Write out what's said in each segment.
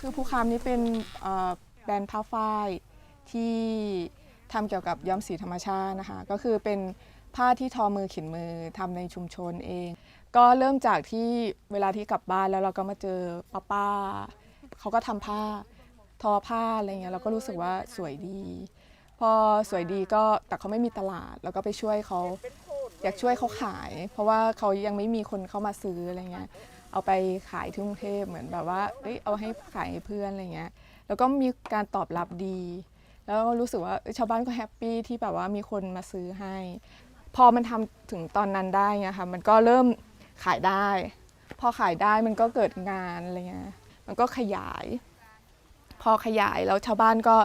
คือภูคามนี้เป็นแบรนด์ผ้าฝ้ายที่ทำเกี่ยวกับย้อมสีธรรมชาตินะคะก็คือเป็นผ้าที่ทอมือเขียนมือทำในชุมชนเอง ก็เริ่มจากที่เวลาที่กลับบ้านแล้วเราก็มาเจอป้าเขาก็ทำผ้าทอผ้าอะไรเงี้ยเราก็รู้สึกว่าสวยดีพอสวยดีก็แต่เขาไม่มีตลาดแล้วก็ไปช่วยเขาอยากช่วยเขาขายเพราะว่าเขายังไม่มีคนเข้ามาซื้ออะไรเงี้ยเอาไปขายที่กรุงเทพเหมือนแบบว่าเอาให้ขายให้เพื่อนอะไรเงี้ยแล้วก็มีการตอบรับดีแล้วก็รู้สึกว่าชาวบ้านก็แฮปปี้ที่แบบว่ามีคนมาซื้อให้พอมันทำถึงตอนนั้นได้ไงค่ะมันก็เริ่มขายได้พอขายได้มันก็เกิดงานอะไรเงี้ยมันก็ขยายพอขยายแล้วชาวบ้านก็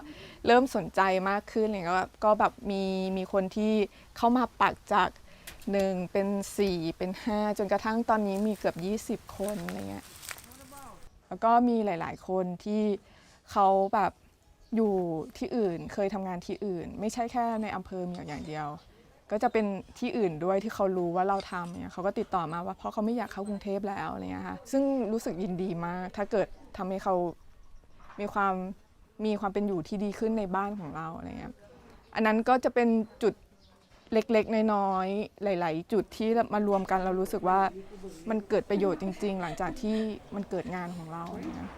เริ่มสนใจมากขึ้นอะไรเงี้ยก็แบบมีคนที่เข้ามาปักจาก1เป็น4เป็น5จนกระทั่งตอนนี้มีเกือบ20คนอะไรเงี้ยแล้วก็มีหลายๆคนที่เขาแบบอยู่ที่อื่นเคยทำงานที่อื่นไม่ใช่แค่ในอำเภอเมียวอย่างเดียวก็จะเป็นที่อื่นด้วยที่เขารู้ว่าเราทำเนี่ยเขาก็ติดต่อมาว่าเพราะเขาไม่อยากเข้ากรุงเทพแล้วอะไรเงี้ยค่ะซึ่งรู้สึกยินดีมากถ้าเกิดทำให้เขามีความเป็นอยู่ที่ดีขึ้นในบ้านของเราอะไรเงี้ยอันนั้นก็จะเป็นจุดเล็กๆน้อยๆหลายๆจุดที่มารวมกันเรารู้สึกว่ามันเกิดประโยชน์จริงๆหลังจากที่มันเกิดงานของเราอะไรเงี้ย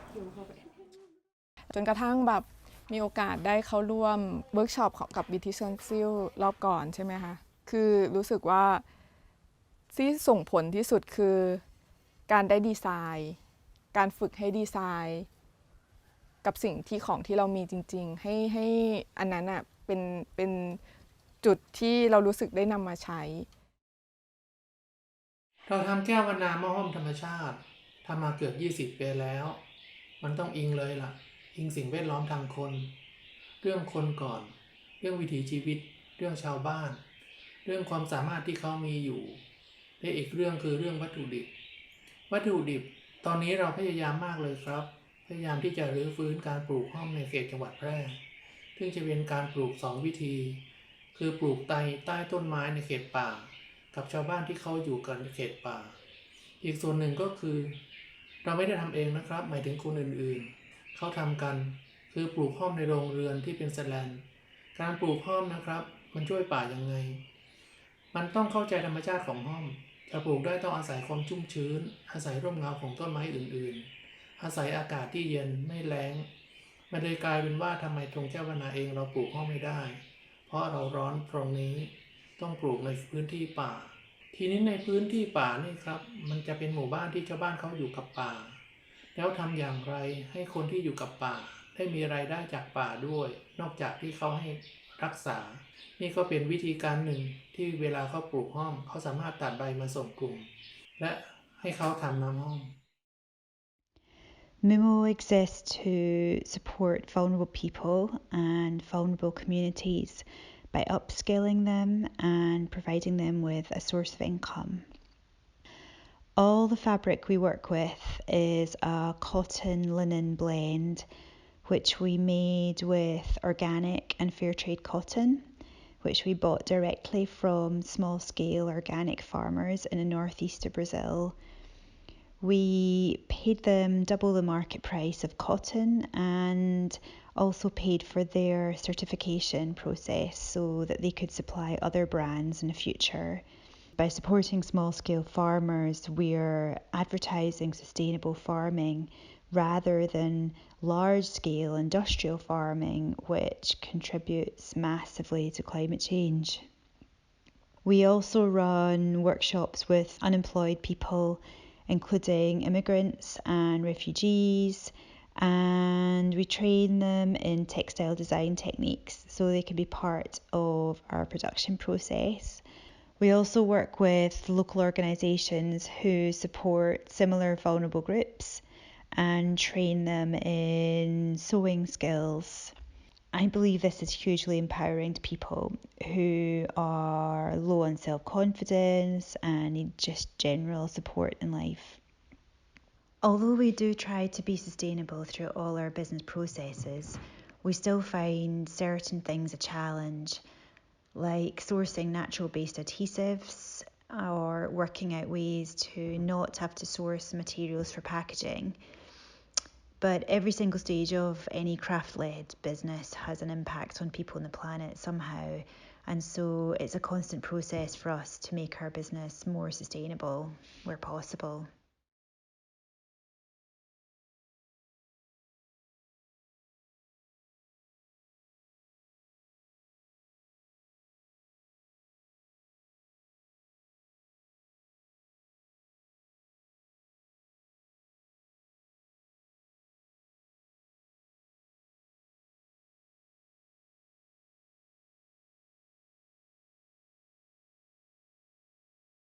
จนกระทั่งแบบมีโอกาสได้เข้าร่วมเวิร์กช็อปกับ British Council รอบก่อนใช่ไหมคะคือรู้สึกว่าที่ส่งผลที่สุดคือการได้ดีไซน์การฝึกให้ดีไซน์กับสิ่งที่ของที่เรามีจริงๆให้อันนั้นอ่ะเป็นจุดที่เรารู้สึกได้นำมาใช้ เราทำแก้ววรรณามะห้อมธรรมชาติทำมาเกือบ20 ปีแล้วมันต้องอิงเลยล่ะอิงสิ่งแวดล้อมทางคนเรื่องคนก่อนเรื่องวิถีชีวิตเรื่องชาวบ้านเรื่องความสามารถที่เขามีอยู่และอีกเรื่องคือเรื่องวัตถุดิบตอนนี้เราพยายามมากเลยครับพยายามที่จะรื้อฟื้นการปลูกห้อมในเขตจังหวัดแพร่ซึ่งจะเป็นการปลูก2วิธีคือปลูกใต้ต้นไม้ในเขตป่ากับชาวบ้านที่เขาอยู่กันในเขตป่าอีกส่วนหนึ่งก็คือเราไม่ได้ทำเองนะครับหมายถึงคนอื่นๆเขาทำกันคือปลูกห้อมในโรงเรือนที่เป็นแสแลนการปลูกห้อมนะครับมันช่วยป่ายังไงมันต้องเข้าใจธรรมชาติของห้อมจะปลูกได้ต้องอาศัยความชุ่มชื้นอาศัยร่มเงาของต้นไม้อื่นๆอาศัยอากาศที่เย็นไม่แล้งมันเลยกลายเป็นว่าทำไมตรงเจ้าพนาเองเราปลูกห้อมไม่ได้เพราะเราร้อนตรงนี้ต้องปลูกในพื้นที่ป่าทีนี้ในพื้นที่ป่านี่ครับมันจะเป็นหมู่บ้านที่ชาวบ้านเขาอยู่กับป่าแล้วทำอย่างไรให้คนที่อยู่กับป่าได้มีรายได้จากป่าด้วยนอกจากที่เขาให้รักษานี่ก็เป็นวิธีการหนึ่งที่เวลาเขาปลูกห้อมเขาสามารถตัดใบมาส่งกลุ่มและให้เขาทำน้ำห้อม Mumo exists to support vulnerable people and vulnerable communities by upskilling them and providing them with a source of income. All the fabric we work with is a cotton linen blend, which we made with organic and fair trade cotton, which we bought directly from small scale organic farmers in the northeast of Brazil. We paid them double the market price of cotton and also paid for their certification process so that they could supply other brands in the future. By supporting small scale farmers, we're advertising sustainable farming rather than large scale industrial farming, which contributes massively to climate change. We also run workshops with unemployed people, including immigrants and refugees, and we train them in textile design techniques so they can be part of our production process. We also work with local organisations who support similar vulnerable groups and train them in sewing skills. I believe this is hugely empowering to people who are low on self-confidence and need just general support in life. Although we do try to be sustainable through all our business processes, we still find certain things a challenge, like sourcing natural-based adhesives or working out ways to not have to source materials for packaging. But every single stage of any craft-led business has an impact on people on the planet somehow. And so it's a constant process for us to make our business more sustainable where possible.